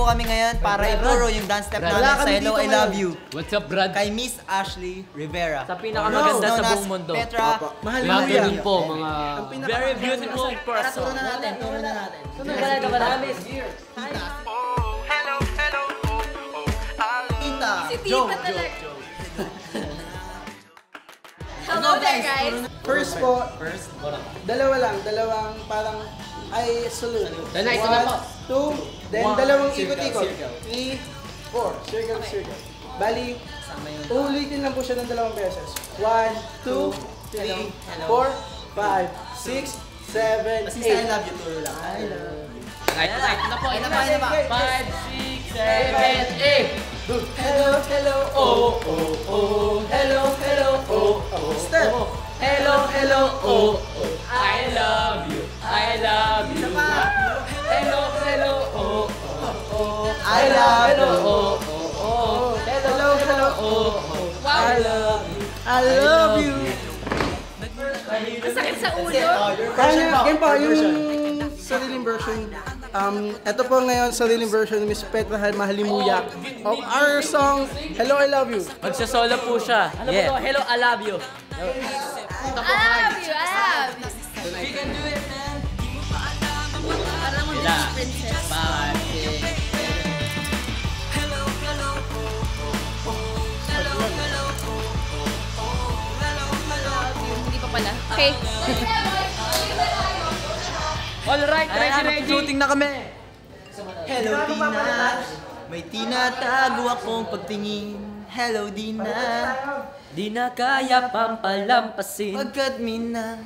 po kami ngayon para ituro yung dance step namin sa Hello, I Love You. What's up, Brad? Kay Miss Ashley Rivera. Sa pinakamaganda sa buong mundo. Petra. Mahal Lahat mo yan. din po, mga... Very beautiful person. Turo na natin. Sunod ka na ba namin? Tita. Si Tita talaga. Hello there, guys. First po, dalawang parang ay salute. Dala, ito na po. 1, 2, then dalawang ikot-ikot. 3, 4, circle. Bali, ulitin lang po siya ng dalawang beses. 1, 2, 3, 4, 5, 6, 7, 8. Kasi sa I Love You turo lang. I love you. Ito na po. 5, 6, 7, 8. Hello, oh, oh, oh. Hello, oh, oh. Step. Hello, oh. I love you. I love you. Hello, oh, oh. I love you. Hello, oh. I love you. I love you. Ang sakit sa ulo. Kanya, yan po, yung sariling version. Ito po ngayon, sariling version ni Miss Petra Mahalimuyak of our song, Hello, I Love You. Magsasolo po siya. Ano po to? Hello, I love you. I love you. You can do it, man. Parang mo Disney princess. 5, 6, Hindi pa pala. Okay. Alright, ready. Shooting na kami. Hello, Tina. May tinatago akong pagtingin. Hello, Dina. Di na kaya pampalampasin. Pagkat mina